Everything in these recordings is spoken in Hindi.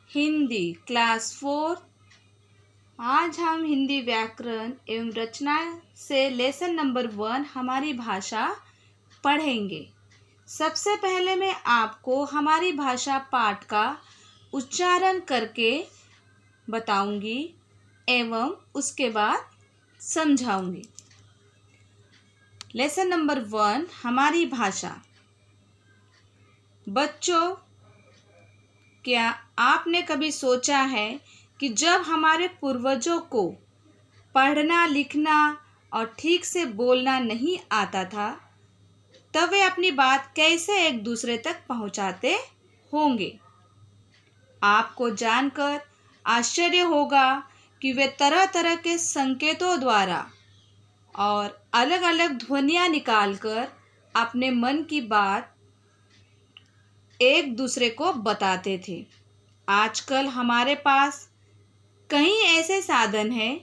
हिंदी क्लास 4। आज हम हिंदी व्याकरण एवं रचना से लेसन नंबर 1 हमारी भाषा पढ़ेंगे। सबसे पहले मैं आपको हमारी भाषा पाठ का उच्चारण करके बताऊंगी एवं उसके बाद समझाऊंगी। लेसन नंबर 1 हमारी भाषा। बच्चों, क्या आपने कभी सोचा है कि जब हमारे पूर्वजों को पढ़ना लिखना और ठीक से बोलना नहीं आता था, तब वे अपनी बात कैसे एक दूसरे तक पहुंचाते होंगे? आपको जानकर आश्चर्य होगा कि वे तरह तरह के संकेतों द्वारा और अलग अलग ध्वनियाँ निकालकर अपने मन की बात एक दूसरे को बताते थे। आजकल हमारे पास कई ऐसे साधन हैं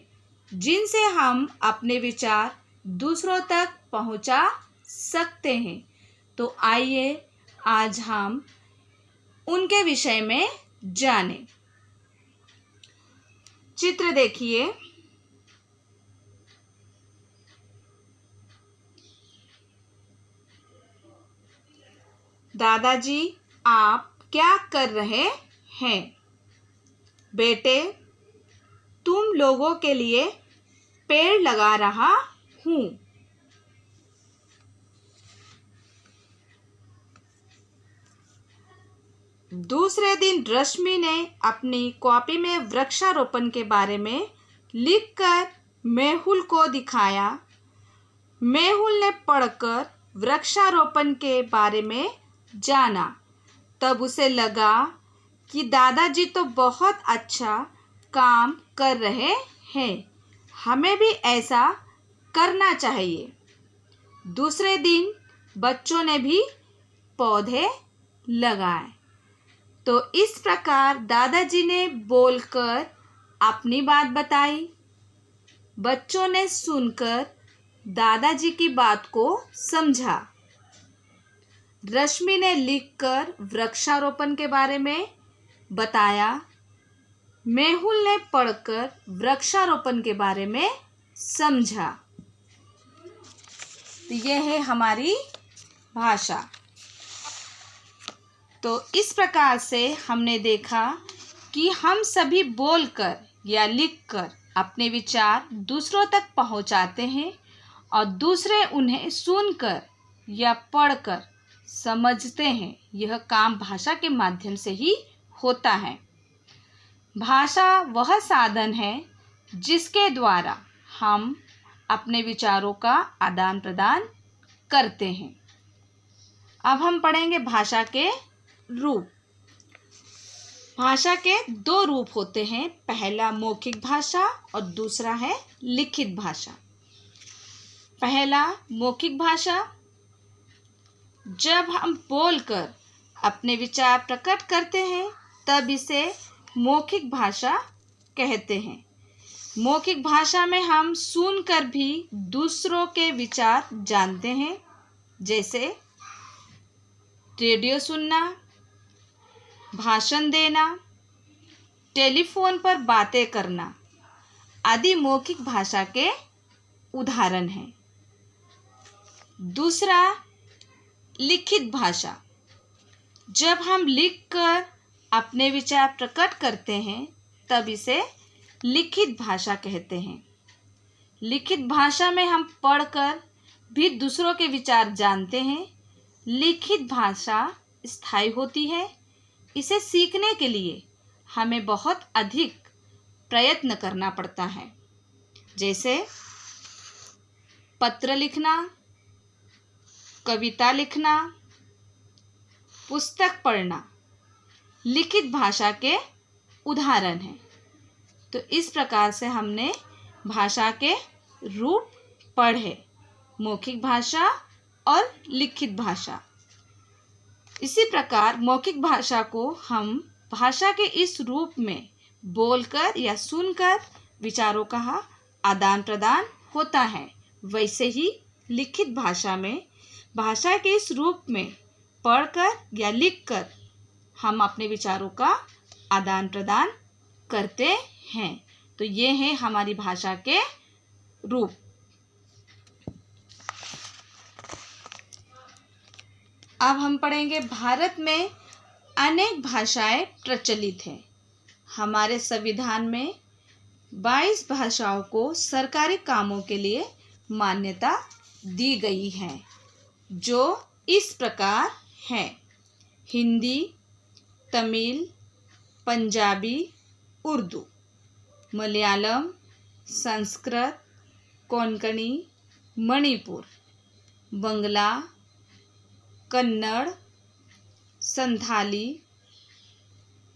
जिनसे हम अपने विचार दूसरों तक पहुंचा सकते हैं। तो आइए आज हम उनके विषय में जानें। चित्र देखिए। दादाजी, आप क्या कर रहे हैं? बेटे, तुम लोगों के लिए पेड़ लगा रहा हूँ। दूसरे दिन रश्मि ने अपनी कॉपी में वृक्षारोपण के बारे में लिखकर मेहुल को दिखाया। मेहुल ने पढ़कर वृक्षारोपण के बारे में जाना। तब उसे लगा कि दादाजी तो बहुत अच्छा काम कर रहे हैं, हमें भी ऐसा करना चाहिए। दूसरे दिन बच्चों ने भी पौधे लगाए। तो इस प्रकार दादाजी ने बोलकर अपनी बात बताई। बच्चों ने सुनकर दादाजी की बात को समझा। रश्मि ने लिखकर वृक्षारोपण के बारे में बताया। मेहुल ने पढ़कर वृक्षारोपण के बारे में समझा। तो यह है हमारी भाषा। तो इस प्रकार से हमने देखा कि हम सभी बोलकर या लिखकर अपने विचार दूसरों तक पहुंचाते हैं और दूसरे उन्हें सुनकर या पढ़कर समझते हैं। यह काम भाषा के माध्यम से ही होता है। भाषा वह साधन है जिसके द्वारा हम अपने विचारों का आदान प्रदान करते हैं। अब हम पढ़ेंगे भाषा के रूप। भाषा के 2 रूप होते हैं। पहला मौखिक भाषा और दूसरा है लिखित भाषा। पहला मौखिक भाषा। जब हम बोलकर अपने विचार प्रकट करते हैं तब इसे मौखिक भाषा कहते हैं। मौखिक भाषा में हम सुनकर भी दूसरों के विचार जानते हैं, जैसे रेडियो सुनना, भाषण देना, टेलीफोन पर बातें करना आदि मौखिक भाषा के उदाहरण हैं। दूसरा लिखित भाषा। जब हम लिखकर अपने विचार प्रकट करते हैं तब इसे लिखित भाषा कहते हैं। लिखित भाषा में हम पढ़कर भी दूसरों के विचार जानते हैं। लिखित भाषा स्थायी होती है। इसे सीखने के लिए हमें बहुत अधिक प्रयत्न करना पड़ता है, जैसे पत्र लिखना, कविता लिखना, पुस्तक पढ़ना लिखित भाषा के उदाहरण हैं। तो इस प्रकार से हमने भाषा के रूप पढ़े, मौखिक भाषा और लिखित भाषा। इसी प्रकार मौखिक भाषा को हम भाषा के इस रूप में बोलकर या सुनकर विचारों का आदान प्रदान होता है, वैसे ही लिखित भाषा में भाषा के इस रूप में पढ़कर या लिखकर हम अपने विचारों का आदान प्रदान करते हैं। तो ये है हमारी भाषा के रूप। अब हम पढ़ेंगे भारत में अनेक भाषाएं प्रचलित हैं। हमारे संविधान में 22 भाषाओं को सरकारी कामों के लिए मान्यता दी गई है, जो इस प्रकार हैं: हिंदी, तमिल, पंजाबी, उर्दू, मलयालम, संस्कृत, कोंकणी, मणिपुर, बंगला, कन्नड़, संथाली,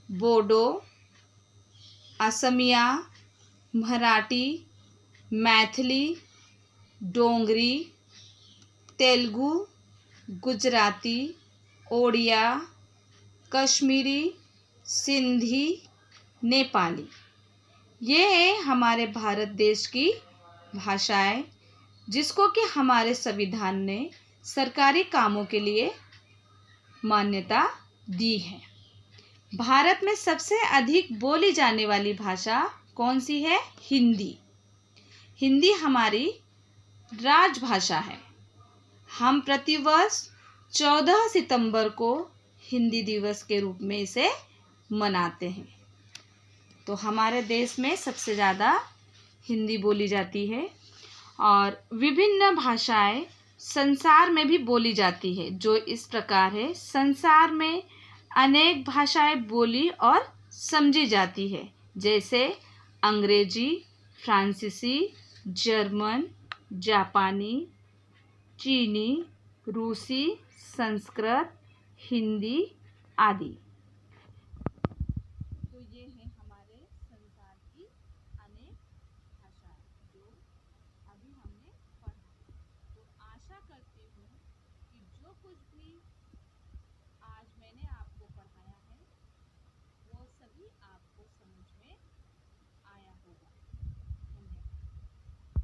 बोडो, असमिया, मराठी, मैथिली, डोंगरी, तेलुगु, गुजराती, ओडिया, कश्मीरी, सिंधी, नेपाली। ये है हमारे भारत देश की भाषाएं, जिसको कि हमारे संविधान ने सरकारी कामों के लिए मान्यता दी है। भारत में सबसे अधिक बोली जाने वाली भाषा कौन सी है? हिंदी। हिंदी हमारी राजभाषा है। हम प्रतिवर्ष 14 सितंबर को हिंदी दिवस के रूप में इसे मनाते हैं। तो हमारे देश में सबसे ज़्यादा हिंदी बोली जाती है और विभिन्न भाषाएं संसार में भी बोली जाती है, जो इस प्रकार है: संसार में अनेक भाषाएं बोली और समझी जाती है, जैसे अंग्रेजी, फ्रांसीसी, जर्मन, जापानी, चीनी, रूसी, संस्कृत, हिंदी आदि। तो ये है हमारे संसार की अनेक